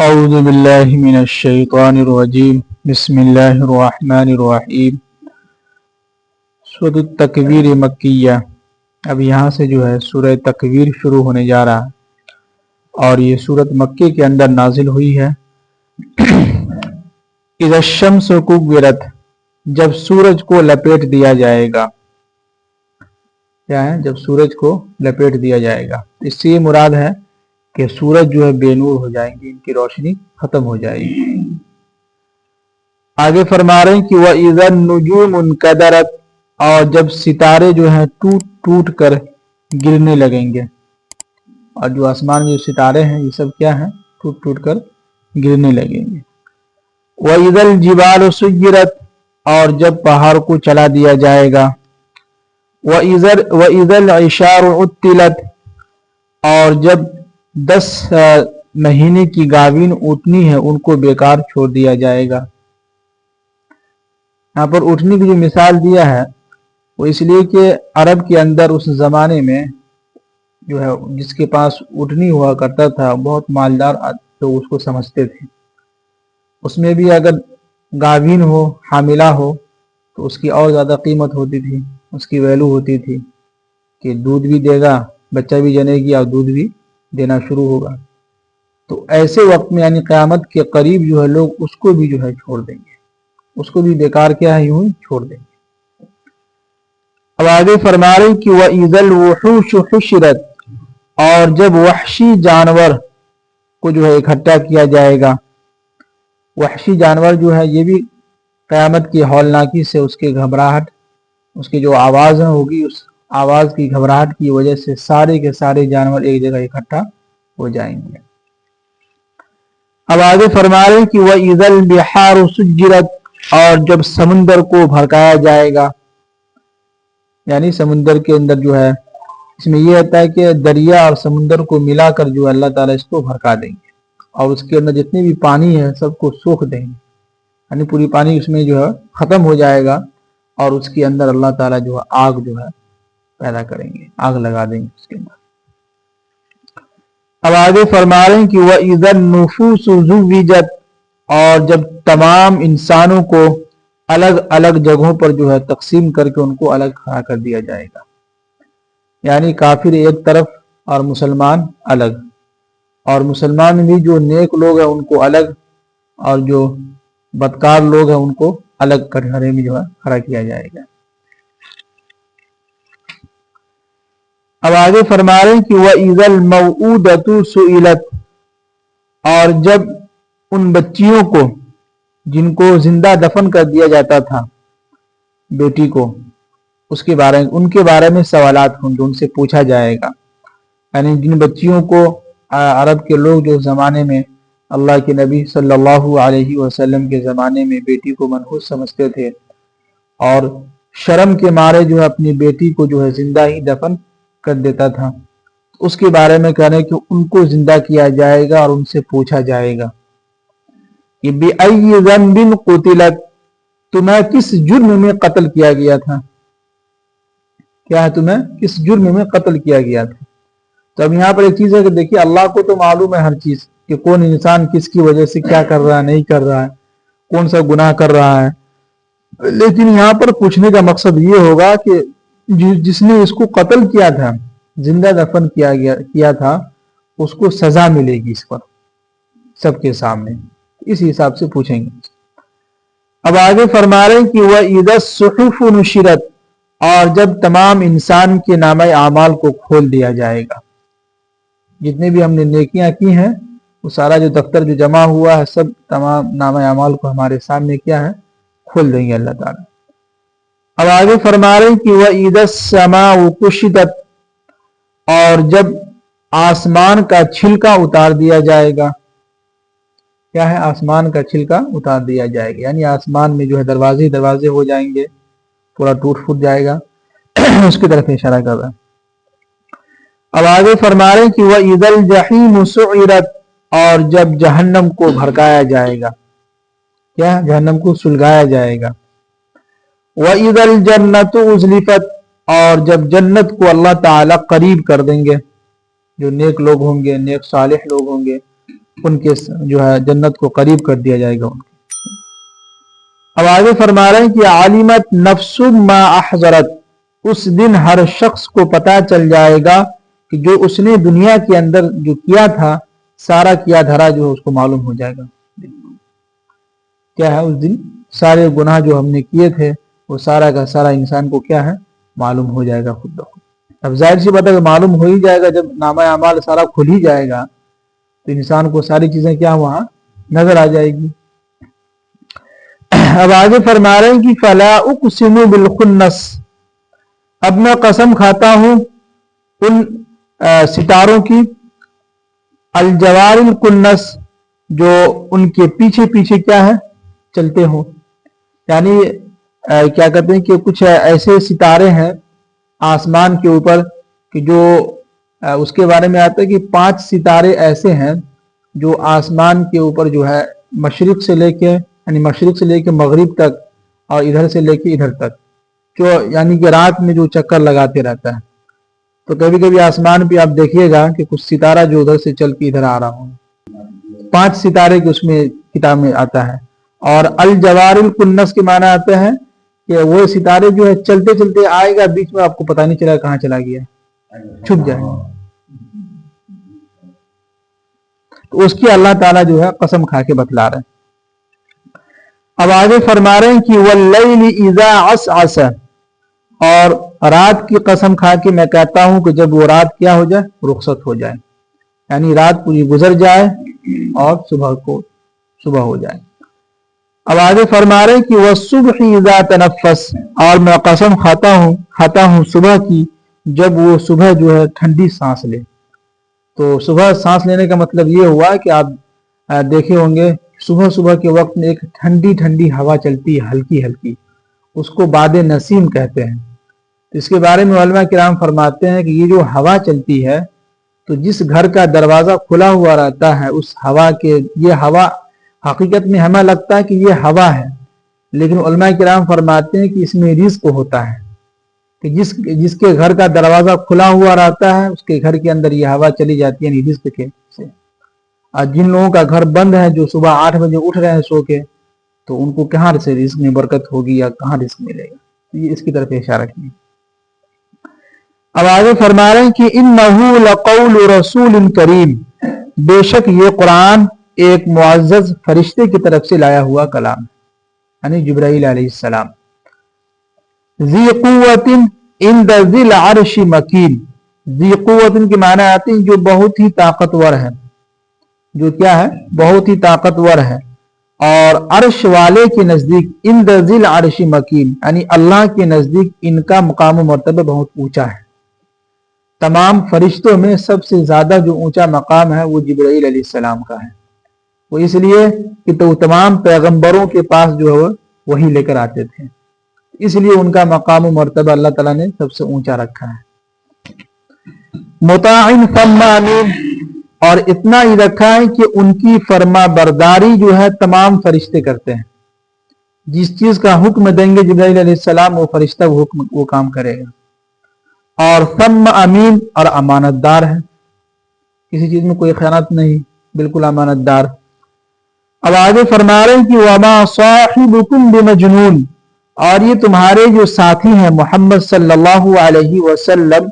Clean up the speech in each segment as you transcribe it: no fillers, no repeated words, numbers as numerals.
اعوذ باللہ من الشیطان الرجیم بسم اللہ الرحمن الرحیم سورۃ التکویر مکیہ۔ اب یہاں سے جو ہے سورہ تکویر شروع ہونے جا رہا ہے اور یہ سورۃ مکے کے اندر نازل ہوئی ہے۔ اذا الشمس کورت، جب سورج کو لپیٹ دیا جائے گا۔ کیا ہے؟ جب سورج کو لپیٹ دیا جائے گا، اس سے یہ مراد ہے کہ سورج جو ہے بے نور ہو جائیں گے، ان کی روشنی ختم ہو جائے گی۔ آگے فرما رہے ہیں کہ وَإِذَا النُّجُومُ انْكَدَرَتْ، اور جب ستارے جو ہیں ٹوٹ ٹوٹ کر گرنے لگیں گے۔ اور جو آسمان میں جو ستارے ہیں یہ سب کیا ہیں؟ ٹوٹ ٹوٹ کر گرنے لگیں گے۔ وَإِذَا الْجِبَالُ سُيِّرَتْ، اور جب پہاڑ کو چلا دیا جائے گا۔ وَإِذَا الْعِشَارُ عُطِّلَتْ، اور جب 10 مہینے کی گاوین اونٹنی ہے ان کو بیکار چھوڑ دیا جائے گا۔ یہاں پر اونٹنی کی جو مثال دیا ہے وہ اس لیے کہ عرب کے اندر اس زمانے میں جو ہے جس کے پاس اونٹنی ہوا کرتا تھا بہت مالدار لوگ اس کو سمجھتے تھے۔ اس میں بھی اگر گاوین ہو، حاملہ ہو تو اس کی اور زیادہ قیمت ہوتی تھی، اس کی ویلو ہوتی تھی کہ دودھ بھی دے گا، بچہ بھی جنے گی اور دودھ بھی دینا شروع ہوگا۔ تو ایسے وقت میں یعنی قیامت کے قریب جو ہے لوگ اس کو بھی جو ہے چھوڑ دیں گے، اس کو بھی بیکار کیا ہے یوں چھوڑ دیں گے۔ اب آگے فرما رہے ہیں کہ وَإِذَا الْوُحُوشُ حُشِرَتْ، اور جب وحشی جانور کو جو ہے اکٹھا کیا جائے گا۔ وحشی جانور جو ہے یہ بھی قیامت کی ہولناکی سے اس کی گھبراہٹ، اس کی جو آواز ہوگی، اس آواز کی گھبراہٹ کی وجہ سے سارے کے سارے جانور ایک جگہ اکٹھا ہو جائیں گے۔ اب آگے فرما رہے ہیں کہ وَإِذَا الْبِحَارُ سُجِّرَتْ، اور جب سمندر کو بھڑکایا جائے گا۔ یعنی سمندر کے اندر جو ہے اس میں یہ ہوتا ہے کہ دریا اور سمندر کو ملا کر جو اللہ تعالیٰ اس کو بھڑکا دیں گے اور اس کے اندر جتنے بھی پانی ہے سب کو سوکھ دیں گے، یعنی پوری پانی اس میں جو ہے ختم ہو جائے گا اور اس کے اندر اللہ تعالیٰ جو ہے آگ جو ہے پیدا کریں گے، آگ لگا دیں گے اس کے اندر۔ اب آگے فرما رہے ہیں کہ وَإِذَا النُّفُوسُ زُوِّجَتْ، اور جب تمام انسانوں کو الگ الگ جگہوں پر جو ہے تقسیم کر کے ان کو الگ کھڑا کر دیا جائے گا۔ یعنی کافر ایک طرف اور مسلمان الگ، اور مسلمان بھی جو نیک لوگ ہیں ان کو الگ اور جو بدکار لوگ ہیں ان کو الگ کٹہرے میں جو ہے کھڑا کیا جائے گا۔ اب آگے فرما رہے ہیں کہ وَإِذَا الْمَوْءُودَةُ سُئِلَتْ، اور جب ان بچیوں کو جن کو زندہ دفن کر دیا جاتا تھا، بیٹی کو، اس کے بارے میں ان کے بارے میں سوالات ہوں گے، ان سے پوچھا جائے گا۔ یعنی جن بچیوں کو عرب کے لوگ جو زمانے میں اللہ کے نبی صلی اللہ علیہ وسلم کے زمانے میں بیٹی کو منحوس سمجھتے تھے اور شرم کے مارے جو ہے اپنی بیٹی کو جو ہے زندہ ہی دفن کر دیتا تھا، اس کے بارے میں کہنے کہ ان کو زندہ کیا جائے گا اور ان سے پوچھا جائے گا کہ بِأَيِّ ذَنبٍ قُتِلَتْ، تمہیں کس جرم میں قتل کیا گیا تھا؟ کیا ہے؟ تمہیں کس جرم میں قتل کیا گیا تھا؟ تو اب یہاں پر ایک چیز ہے کہ دیکھیے اللہ کو تو معلوم ہے ہر چیز کہ کون انسان کس کی وجہ سے کیا کر رہا ہے، نہیں کر رہا ہے، کون سا گناہ کر رہا ہے، لیکن یہاں پر پوچھنے کا مقصد یہ ہوگا کہ جس نے اس کو قتل کیا تھا، زندہ دفن کیا تھا، اس کو سزا ملے گی اس پر سب کے سامنے، اس حساب سے پوچھیں گے۔ اب آگے فرما رہے ہیں کہ وَإِذَا الصُّحُفُ نُشِرَتْ، اور جب تمام انسان کے نامہ اعمال کو کھول دیا جائے گا۔ جتنے بھی ہم نے نیکیاں کی ہیں وہ سارا جو دفتر جو جمع ہوا ہے سب تمام نامہ اعمال کو ہمارے سامنے کیا ہے کھول دیں گے اللہ تعالیٰ۔ اب آگے فرما رہے ہیں کہ وَإِذَا السَّمَاءُ كُشِطَتْ، اور جب آسمان کا چھلکا اتار دیا جائے گا۔ کیا ہے؟ آسمان کا چھلکا اتار دیا جائے گا، یعنی آسمان میں جو ہے دروازے ہو جائیں گے، پورا ٹوٹ پھوٹ جائے گا، اس کی طرف اشارہ کر رہا ہے۔ اب آگے فرما رہے ہیں کہ وَإِذَا الْجَحِيمُ سُعِرَتْ، اور جب جہنم کو بھڑکایا جائے گا۔ کیا؟ جہنم کو سلگایا جائے گا۔ وَإِذَا الْجَنَّةُ أُزْلِفَتْ، اور جب جنت کو اللہ تعالیٰ قریب کر دیں گے، جو نیک لوگ ہوں گے، نیک صالح لوگ ہوں گے، ان کے جو ہے جنت کو قریب کر دیا جائے گا ان کے۔ اب آگے فرما رہے ہیں کہ عالمت نفس ما احضرت، اس دن ہر شخص کو پتا چل جائے گا کہ جو اس نے دنیا کے اندر جو کیا تھا سارا کیا دھرا جو اس کو معلوم ہو جائے گا۔ کیا ہے اس دن؟ سارے گناہ جو ہم نے کیے تھے وہ سارا کا سارا انسان کو کیا ہے معلوم ہو جائے گا خود بخود۔ اب ظاہر سی بات ہے کہ معلوم ہو ہی جائے گا، جب نامہ اعمال سارا کھل ہی جائے گا تو انسان کو ساری چیزیں کیا وہاں نظر آ جائے گی۔ اب آگے فرما رہے ہیں کہ فلا اقسم بالخنس، اب میں قسم کھاتا ہوں ان ستاروں کی، الجوار الکنس، جو ان کے پیچھے پیچھے کیا ہے چلتے ہوں، یعنی کیا کہتے ہیں کہ کچھ ایسے ستارے ہیں آسمان کے اوپر کہ جو اس کے بارے میں آتا ہے کہ 5 ستارے ایسے ہیں جو آسمان کے اوپر جو ہے مشرق سے لے کے یعنی مشرق سے لے کے مغرب تک اور ادھر سے لے کے ادھر تک، جو یعنی کہ رات میں جو چکر لگاتے رہتا ہے۔ تو کبھی کبھی آسمان پہ آپ دیکھیے گا کہ کچھ ستارہ جو ادھر سے چل کے ادھر آ رہا ہوں، 5 ستارے کے اس میں کتاب میں آتا ہے۔ اور الجوار الکنس کے معنی آتے ہیں کہ وہ ستارے جو ہے چلتے چلتے آئے گا، بیچ میں آپ کو پتہ نہیں چلا کہاں چلا گیا، چھپ جائے گا۔ تو اس کی اللہ تعالیٰ جو ہے قسم کھا کے بتلا رہے ہیں۔ اب آگے فرما رہے ہیں کہ واللیل اذا عسعس، اور رات کی قسم کھا کے میں کہتا ہوں کہ جب وہ رات کیا ہو جائے رخصت ہو جائے، یعنی رات پوری گزر جائے اور صبح ہو جائے۔ اب آگے فرما رہے ہیں کہ والصبح اذا تنفس، اور میں قسم کھاتا ہوں صبح کی جب وہ صبح جو ہے ٹھنڈی سانس لے۔ تو صبح سانس لینے کا مطلب یہ ہوا کہ آپ دیکھے ہوں گے صبح کے وقت میں ایک ٹھنڈی ٹھنڈی ہوا چلتی ہے ہلکی ہلکی، اس کو باد نسیم کہتے ہیں۔ اس کے بارے میں علماء کرام فرماتے ہیں کہ یہ جو ہوا چلتی ہے تو جس گھر کا دروازہ کھلا ہوا رہتا ہے اس ہوا کے، یہ ہوا حقیقت میں ہمیں لگتا ہے کہ یہ ہوا ہے، لیکن علماء کرام فرماتے ہیں کہ اس میں رزق ہوتا ہے کہ جس کے گھر کا دروازہ کھلا ہوا رہتا ہے اس کے گھر کے اندر یہ ہوا چلی جاتی ہے یعنی رزق کے سے۔ اور جن لوگوں کا گھر بند ہے جو صبح 8 بجے اٹھ رہے ہیں سو کے، تو ان کو کہاں سے رزق میں برکت ہوگی یا کہاں رزق ملے گا؟ یہ اس کی طرف اشارہ کیے۔ اب آگے فرما رہے ہیں کہ انہ لقول رسول کریم، بے شک یہ قرآن ایک معزز فرشتے کی طرف سے لایا ہوا کلام، یعنی جبرائیل علیہ السلام۔ ذی قوت عند ذی العرش مکین، ذی قوت کے معنی آتے ہیں جو بہت ہی طاقتور ہے، جو کیا ہے بہت ہی طاقتور ہے، اور عرش والے کے نزدیک عند ذی العرش مکین، یعنی اللہ کے نزدیک ان کا مقام و مرتبہ بہت اونچا ہے۔ تمام فرشتوں میں سب سے زیادہ جو اونچا مقام ہے وہ جبرائیل علیہ السلام کا ہے، وہ اس لیے کہ تو تمام پیغمبروں کے پاس جو ہے وہی لے کر آتے تھے، اس لیے ان کا مقام و مرتبہ اللہ تعالیٰ نے سب سے اونچا رکھا ہے۔ مطاع ثم امین، اور اتنا ہی رکھا ہے کہ ان کی فرما برداری جو ہے تمام فرشتے کرتے ہیں، جس چیز کا حکم دیں گے جبرائیل علیہ السلام وہ فرشتہ وہ کام کرے گا۔ اور ثم امین، اور امانت دار ہے، کسی چیز میں کوئی خیانت نہیں، بالکل امانت دار۔ اب آگے فرما رہے ہیں کہ وما صاحبکم بمجنون، اور یہ تمہارے جو ساتھی ہیں محمد صلی اللہ علیہ وسلم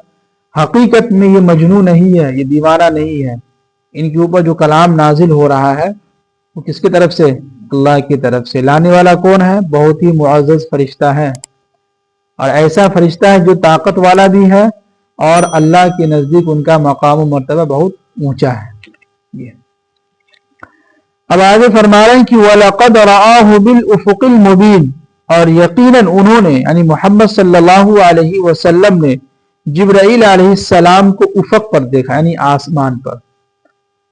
حقیقت میں یہ مجنون نہیں ہے، یہ دیوانہ نہیں ہے۔ ان کے اوپر جو کلام نازل ہو رہا ہے وہ کس کی طرف سے؟ اللہ کی طرف سے۔ لانے والا کون ہے؟ بہت ہی معزز فرشتہ ہے، اور ایسا فرشتہ ہے جو طاقت والا بھی ہے اور اللہ کے نزدیک ان کا مقام و مرتبہ بہت اونچا ہے۔ اب آگے فرما رہے ہیں کہ وَلَقَدْ رَآهُ بِالْأُفُقِ الْمُبِينِ، اور یقیناً انہوں نے یعنی محمد صلی اللہ علیہ وسلم نے جبرائیل علیہ السلام کو افق پر دیکھا، یعنی آسمان پر۔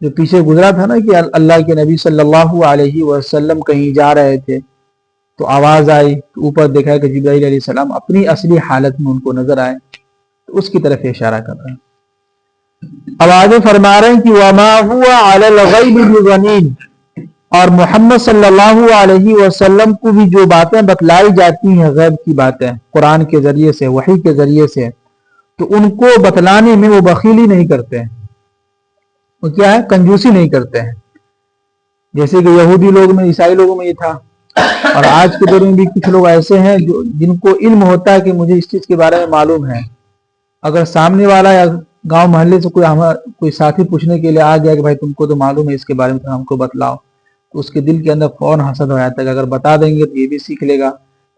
جو پیچھے گزرا تھا نا کہ اللہ کے نبی صلی اللہ علیہ وسلم کہیں جا رہے تھے تو آواز آئی، اوپر دیکھا کہ جبرائیل علیہ السلام اپنی اصلی حالت میں ان کو نظر آئے، تو اس کی طرف اشارہ کر رہے ہیں۔ اب آگے فرما رہے ہیں کہ وَمَا هُوَ عَلَى الْغَيْبِ بِضَنِينٍ، اور محمد صلی اللہ علیہ وسلم کو بھی جو باتیں بتلائی جاتی ہیں غیب کی باتیں قرآن کے ذریعے سے، وحی کے ذریعے سے، تو ان کو بتلانے میں وہ بخیلی نہیں کرتے ہیں، وہ کیا ہے کنجوسی نہیں کرتے ہیں، جیسے کہ یہودی لوگ میں، عیسائی لوگوں میں یہ تھا، اور آج کے دور میں بھی کچھ لوگ ایسے ہیں جن کو علم ہوتا ہے کہ مجھے اس چیز کے بارے میں معلوم ہے، اگر سامنے والا یا گاؤں محلے سے کوئی ساتھی پوچھنے کے لیے آ گیا کہ بھائی تم کو تو معلوم ہے اس کے بارے میں، تو ہم کو بتلاؤ، تو اس کے دل کے اندر فوراً حسد ہو جاتا ہے کہ اگر بتا دیں گے تو یہ بھی سیکھ لے گا،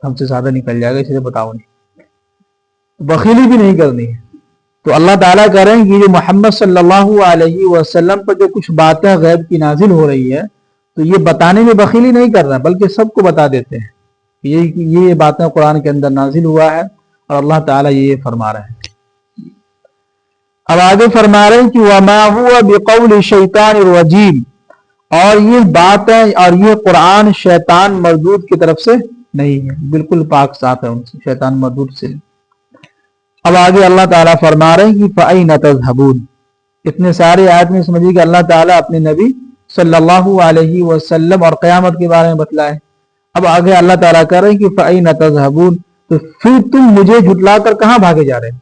ہم سے زیادہ نکل جائے گا، اس لیے بتاؤ نہیں، بخیلی بھی نہیں کرنی ہے۔ تو اللہ تعالیٰ کہہ رہے ہیں کہ جو محمد صلی اللہ علیہ وسلم پر جو کچھ باتیں غیب کی نازل ہو رہی ہے، تو یہ بتانے میں بخیلی نہیں کر رہا بلکہ سب کو بتا دیتے ہیں، یہ باتیں قرآن کے اندر نازل ہوا ہے، اور اللہ تعالیٰ یہ فرما رہے ہیں۔ اب آگے فرما رہے ہیں کہ وَمَا هُوَ بِقَوْلِ شَيْطَانِ الرَّجِيمِ، اور یہ باتیں اور یہ قرآن شیطان مردود کی طرف سے نہیں ہے، بالکل پاک صاف ہے ان سے، شیطان مردود سے۔ اب آگے اللہ تعالیٰ فرما رہے ہیں کہ فَأَيْنَ تَذْهَبُونَ، اتنے سارے آیت میں سمجھیے کہ اللہ تعالیٰ اپنے نبی صلی اللہ علیہ وسلم اور قیامت کے بارے میں بتلائے۔ اب آگے اللہ تعالیٰ کہہ رہے ہیں کہ فَأَيْنَ تَذْهَبُونَ، تو پھر تم مجھے جھٹلا کر کہاں بھاگے جا رہے ہیں؟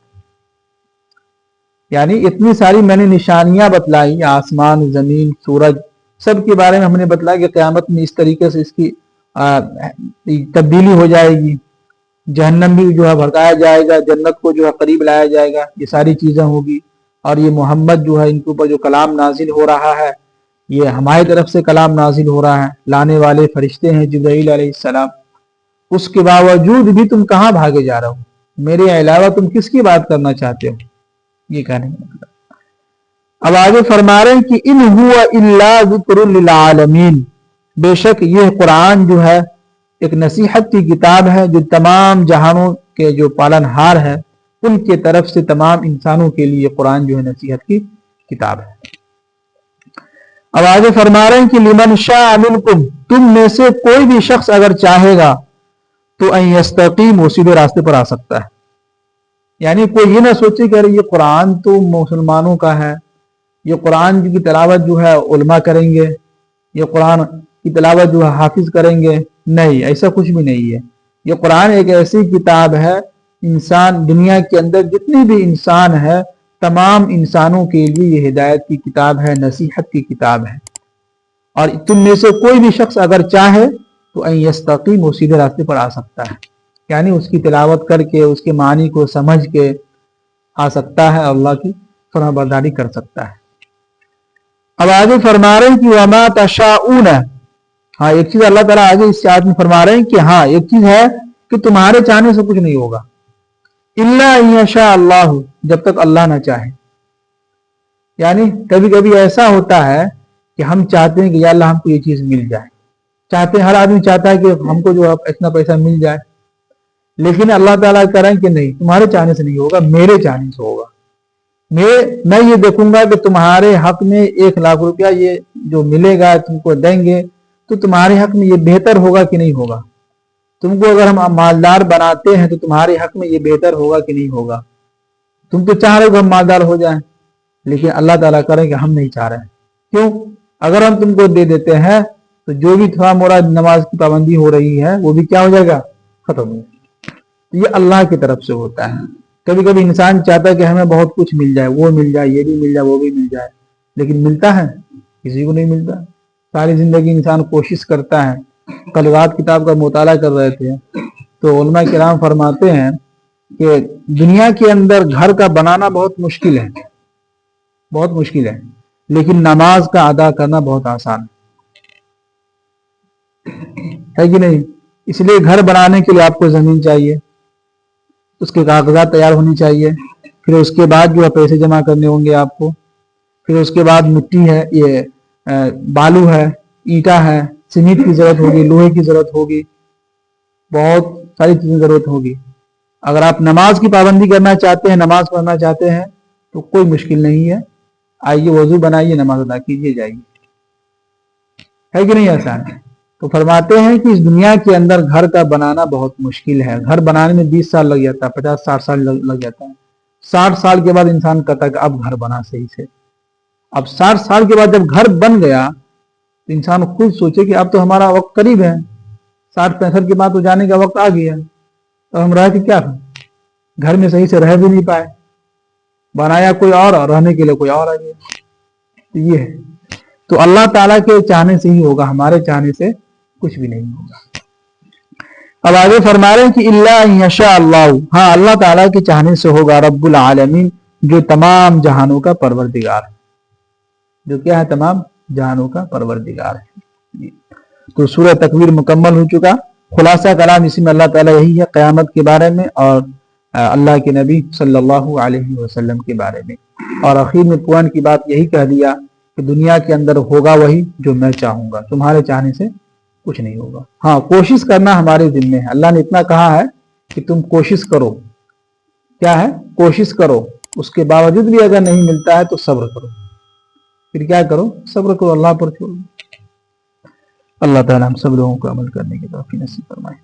یعنی اتنی ساری میں نے نشانیاں بتلائی، آسمان، زمین، سورج، سب کے بارے میں ہم نے بتلایا کہ قیامت میں اس طریقے سے اس کی تبدیلی ہو جائے گی، جہنم بھی جو ہے بھڑکایا جائے گا، جنت کو جو ہے قریب لایا جائے گا، یہ ساری چیزیں ہوگی، اور یہ محمد جو ہے ان کے اوپر جو کلام نازل ہو رہا ہے یہ ہماری طرف سے کلام نازل ہو رہا ہے، لانے والے فرشتے ہیں جبرائیل علیہ السلام، اس کے باوجود بھی تم کہاں بھاگے جا رہے ہو؟ میرے علاوہ تم کس کی بات کرنا چاہتے ہو؟ یہ کہنے کا مطلب۔ اب آگے فرما رہے ہیں کہ ان ہوا الا ذکر للعالمین، بے شک یہ قرآن جو ہے ایک نصیحت کی کتاب ہے جو تمام جہانوں کے جو پالن ہار ہے ان کے طرف سے تمام انسانوں کے لیے قرآن جو ہے نصیحت کی کتاب ہے۔ اب آگے فرما رہے ہیں کہ لمن شاء منکم، تم میں سے کوئی بھی شخص اگر چاہے گا تو ان یستقیم، وہ سیدھے راستے پر آ سکتا ہے۔ یعنی کوئی یہ نہ سوچے کہ یہ قرآن تو مسلمانوں کا ہے، یہ قرآن کی تلاوت جو ہے علماء کریں گے، یہ قرآن کی تلاوت جو ہے حافظ کریں گے، نہیں، ایسا کچھ بھی نہیں ہے۔ یہ قرآن ایک ایسی کتاب ہے، انسان دنیا کے اندر جتنے بھی انسان ہے تمام انسانوں کے لیے یہ ہدایت کی کتاب ہے، نصیحت کی کتاب ہے، اور تم میں سے کوئی بھی شخص اگر چاہے تو ان یستقیم، وہ سیدھے راستے پر آ سکتا ہے، یعنی اس کی تلاوت کر کے اس کے معنی کو سمجھ کے آ سکتا ہے، اللہ کی فرما برداری کر سکتا ہے۔ اب آگے فرما رہے ہیں کہ وما تشاؤون، ہاں ایک چیز اللہ تعالیٰ آگے اس آیت میں فرما رہے ہیں کہ ہاں ایک چیز ہے کہ تمہارے چاہنے سے کچھ نہیں ہوگا، الا ان یشاء اللہ، جب تک اللہ نہ چاہے۔ یعنی کبھی کبھی ایسا ہوتا ہے کہ ہم چاہتے ہیں کہ یا اللہ ہم کو یہ چیز مل جائے، چاہتے ہیں، ہر آدمی چاہتا ہے کہ ہم کو جو اتنا پیسہ مل جائے، لیکن اللہ تعالیٰ کہہ رہے ہیں کہ نہیں، تمہارے چاہنے سے نہیں ہوگا، میرے چاہنے سے ہوگا۔ میں یہ دیکھوں گا کہ تمہارے حق میں 1,00,000 روپیہ یہ جو ملے گا تم کو دیں گے تو تمہارے حق میں یہ بہتر ہوگا کہ نہیں ہوگا؟ تم کو اگر ہم مالدار بناتے ہیں تو تمہارے حق میں یہ بہتر ہوگا کہ نہیں ہوگا؟ تم تو چاہ رہے ہو کہ ہم مالدار ہو جائیں، لیکن اللہ تعالیٰ کہہ رہے ہیں کہ ہم نہیں چاہ رہے ہیں۔ کیوں؟ اگر ہم تم کو دے دیتے ہیں تو جو بھی تھوڑا موڑا نماز کی پابندی ہو رہی ہے وہ بھی کیا ہو جائے گا؟ ختم ہو جائے گا۔ یہ اللہ کی طرف سے ہوتا ہے۔ کبھی کبھی انسان چاہتا ہے کہ ہمیں بہت کچھ مل جائے، وہ مل جائے، یہ بھی مل جائے، وہ بھی مل جائے، لیکن ملتا ہے؟ کسی کو نہیں ملتا۔ ساری زندگی انسان کوشش کرتا ہے۔ کل رات کتاب کا مطالعہ کر رہے تھے تو علماء کرام فرماتے ہیں کہ دنیا کے اندر گھر کا بنانا بہت مشکل ہے، بہت مشکل ہے، لیکن نماز کا ادا کرنا بہت آسان ہے کہ نہیں؟ اس لیے گھر بنانے کے لیے آپ کو زمین چاہیے، اس کے کاغذات تیار ہونی چاہیے، پھر اس کے بعد جو ہے پیسے جمع کرنے ہوں گے آپ کو، پھر اس کے بعد مٹی ہے، یہ بالو ہے، اینٹا ہے، سیمنٹ کی ضرورت ہوگی، لوہے کی ضرورت ہوگی، بہت ساری چیزیں ضرورت ہوگی۔ اگر آپ نماز کی پابندی کرنا چاہتے ہیں، نماز پڑھنا چاہتے ہیں تو کوئی مشکل نہیں ہے، آئیے وضو بنائیے، نماز ادا کیجیے، جائیے، ہے کہ نہیں آسان؟ تو فرماتے ہیں کہ اس دنیا کے اندر گھر کا بنانا بہت مشکل ہے۔ گھر بنانے میں 20 سال لگ جاتا ہے، 50-60 سال لگ جاتا ہے۔ 60 سال کے بعد انسان کہتا ہے کہ اب گھر بنا صحیح سے۔ اب 60 سال کے بعد جب گھر بن گیا تو انسان خود سوچے کہ اب تو ہمارا وقت قریب ہے، 60-65 کے بعد تو جانے کا وقت آ گیا، تو ہم رہ کے کیا گھر میں صحیح سے رہ بھی نہیں پائے، بنایا کوئی اور رہنے کے لیے کوئی اور آ گیا۔ تو یہ ہے تو اللہ تعالیٰ کے چاہنے سے ہی ہوگا, ہمارے چاہنے سے کچھ بھی نہیں ہوگا. اب آگے فرما رہے ہیں کہ اللہ یشاء اللہ, ہاں اللہ تعالیٰ کے چاہنے سے ہوگا, رب العالمین جو تمام جہانوں کا پروردگار ہے, جو کیا ہے تمام جہانوں کا پروردگار ہے. تو سورہ تکویر مکمل ہو چکا. خلاصہ کلام اسی میں اللہ تعالیٰ یہی ہے قیامت کے بارے میں اور اللہ کے نبی صلی اللہ علیہ وسلم کے بارے میں. اور اخیر میں پوائنٹ کی بات یہی کہہ دیا کہ دنیا کے اندر ہوگا وہی جو میں چاہوں گا, تمہارے چاہنے سے کچھ نہیں ہوگا. ہاں کوشش کرنا ہمارے ذمہ ہے. اللہ نے اتنا کہا ہے کہ تم کوشش کرو, کیا ہے کوشش کرو, اس کے باوجود بھی اگر نہیں ملتا ہے تو صبر کرو. پھر کیا کرو, صبر کرو, اللہ پر چھوڑو. اللہ تعالیٰ ہم سب لوگوں کو عمل کرنے کی توفیق نصیب فرمائے.